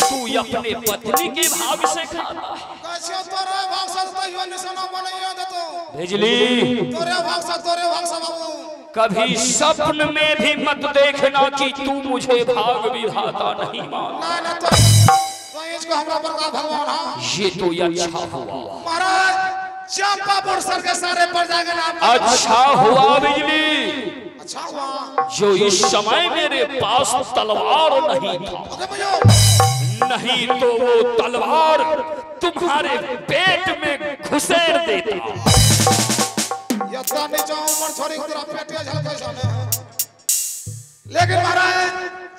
तू अपने पत्नी के भाग से खाता है। कैसे तोरे भाग से तइयो निशाना बनैया देतो बिजली तोरे भाग से बाबू कभी स्वप्न में भी मत देखना कि तू मुझे भाग विधाता नहीं मान। ना ना तो इसको हमरा पर का भगवान हां ये तो अच्छा हुआ महाराज। चंपापुर सर के सारे पर जाएगा ना। अच्छा हुआ बिजली, अच्छा हुआ जो इस समय मेरे पास तलवार नहीं था, नहीं तो वो तलवार तुम्हारे पेट में घुसेड़ देता। यत्ता नीचे ऊपर छोरी तेरा पेटिया झलके सामने। लेकिन महाराज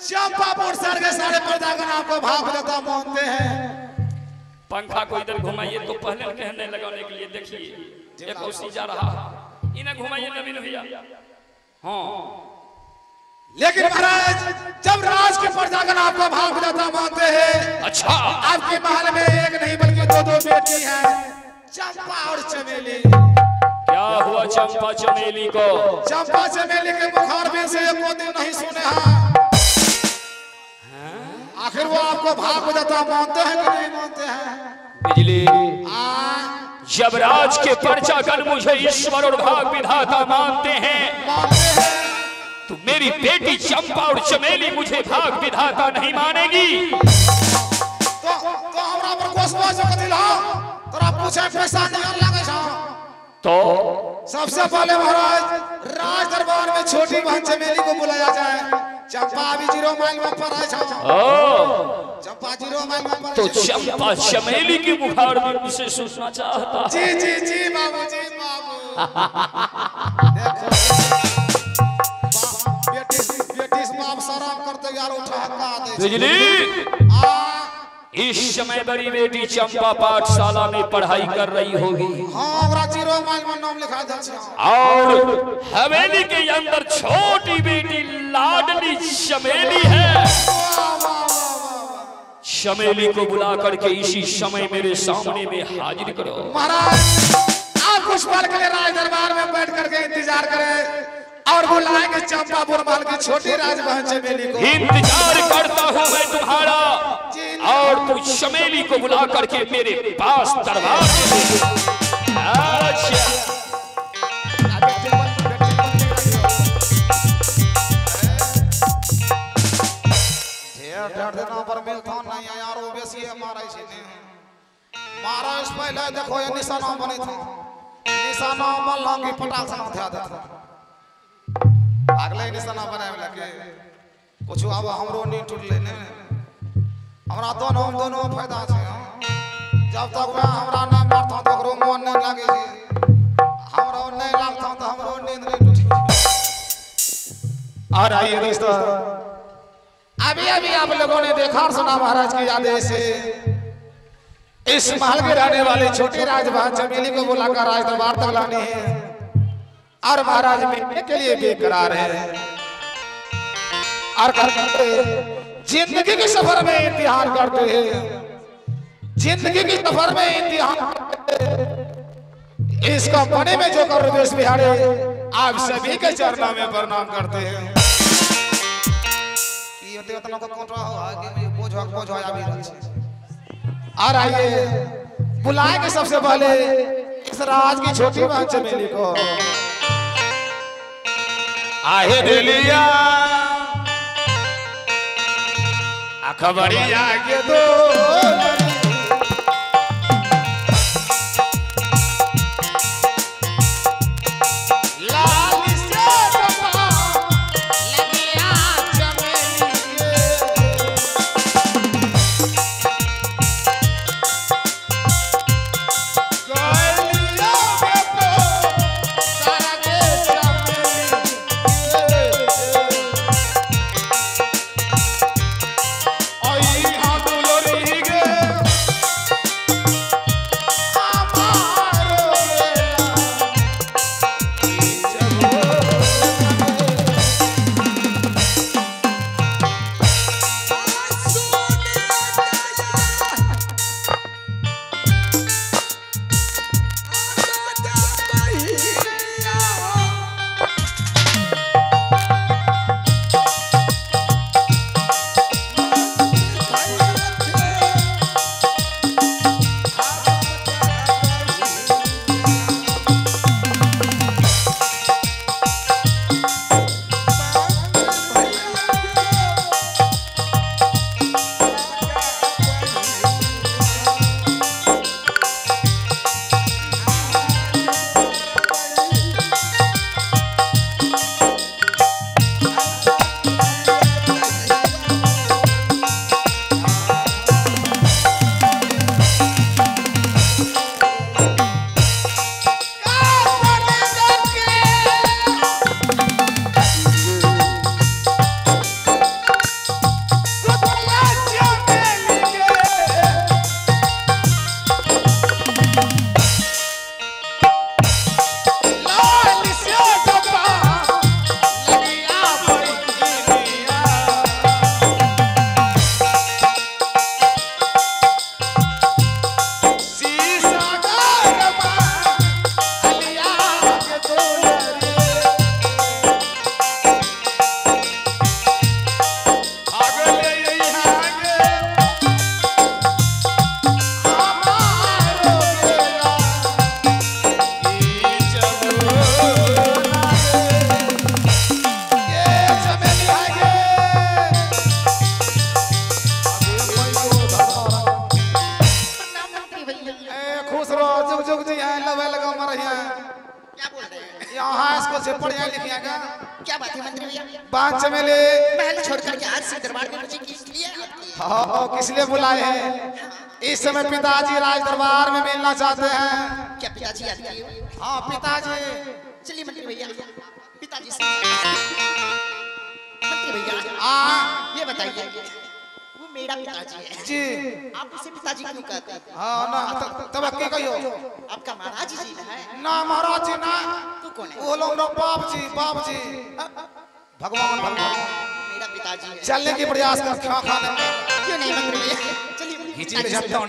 चंपापुर सर के सारे पर जाकर आपको भाग देता मानते हैं। पंखा को इधर घुमाइए तो पहले कहने लगाने के लिए देखिए एक औसी जा रहा है, इन्हें घुमाइए नवीन भैया। हाँ लेकिन महाराज जब राज के पर जाकर आपको भाग देता मानते हैं। अच्छा आपके महल में एक नहीं बल्कि दो बेटी हैं, चंपा और चमेली। क्या हुआ चंपा चमेली को? चंपा चमेली के बुखार में से एक दिन नहीं सुने हैं। आखिर वो आपको भाग देता मानते हैं कि नहीं मानते हैं? बिजली जब राज के परचागण मुझे ईश्वर और भाग विधाता मानते हैं तो मेरी बेटी चंपा और चमेली मुझे भाग विधाता नहीं मानेगी। तो हमरा पर कोसवा जो कथिला तोरा पूछे पैसा नहीं लगे छा। तो सबसे पहले महाराज राज दरबार में छोटी बहन चमेली को बुलाया जाए। चंपा अभी 0 माइल में पड़ा छा। चंपा 0 माइल में पड़ा। तो चंपा चमेली की बुखार में से सुनना चाहता। जी जी जी बाबू जी बाबू। देखो बेटी बाप शराब करते यार उठा हक्का दे। बिजली इस समय बड़ी बेटी चंपा पाठशाला में पढ़ाई कर रही होगी। हाँ हमरा 0 माइल में नाम लिखा दे। और हवेली के अंदर छोटी बेटी लाडली चमेली है। चमेली को बुला करके इसी समय मेरे सामने में हाजिर करो। महाराज आप कुछ पल के लिए राज दरबार में बैठ करके इंतजार करें और बुलाएंगे चंपापुर महल की छोटी राजबहन चमेली को। इंतजार करता हूँ मैं तुम्हारा, और तू चमेली को बुला करके मेरे पास दरबार में। अच्छा ढेर देना पर मिलता नहीं यार वो बेसी है मारा इसी ने। मारा इस पहले देखो ये निशाना बने था, निशाना मल्लांगी पटाख से उठा देता। अगले निशाना बनाए लगे कुछ अब हमरो नहीं टूटले ने। हमरा दोनों फायदा छे। जब तक मैं हमरा ना मारता तो करो मन नहीं लागे छे। हमरा नहीं लागता तो हमरो नींद नहीं टूटे। और आइए दोस्तों अभी आप लोगों ने देखा और सुना महाराज की आदेश से इस महल के रहने वाली छोटी राजबहन चमेली को बुलाकर राज दरबार तक लाने हैं और महाराज मिलने के लिए बेकरार है। और जिंदगी के सफर में इम्तिहान करते हैं, जिंदगी के सफर में इम्तिहान इस कंपनी में जो कर देश बिहारे आप सभी के चरणों में प्रणाम करते हैं। और आइए बुलाएंगे सबसे पहले इस राज की छोटी बहन चमेली को। आहे दिलिया खबरिया के दो आई हाथ लोरी को से पढ़िया लिखिया का। क्या बात है मंत्री भैया? बात चमेली महल छोड़ करके आज से दरबार में मुझे किस लिए याद किया? हाँ किस लिए बुलाए हैं? इस समय पिताजी राज दरबार में मिलना चाहते हैं। क्या पिताजी याद किए? हाँ पिताजी। चलिए मंत्री भैया, पिताजी से मंत्री भैया हाँ ये बताइए, वो मेरा पिताजी है जी। आप उसे पिताजी क्यों कहते हैं? हाँ ना तब के कहियो आपका महाराज जी ना है? ना महाराज जी ना, तो कौन है? वो लोग ना बाप जी भगवान भगवान मेरा पिताजी है। चलने की प्रयास कर खाने क्यों नहीं मंत्री भैया? चलिए खींची ले जाता हूँ।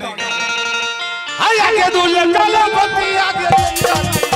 आगे दूल्हे काला आगे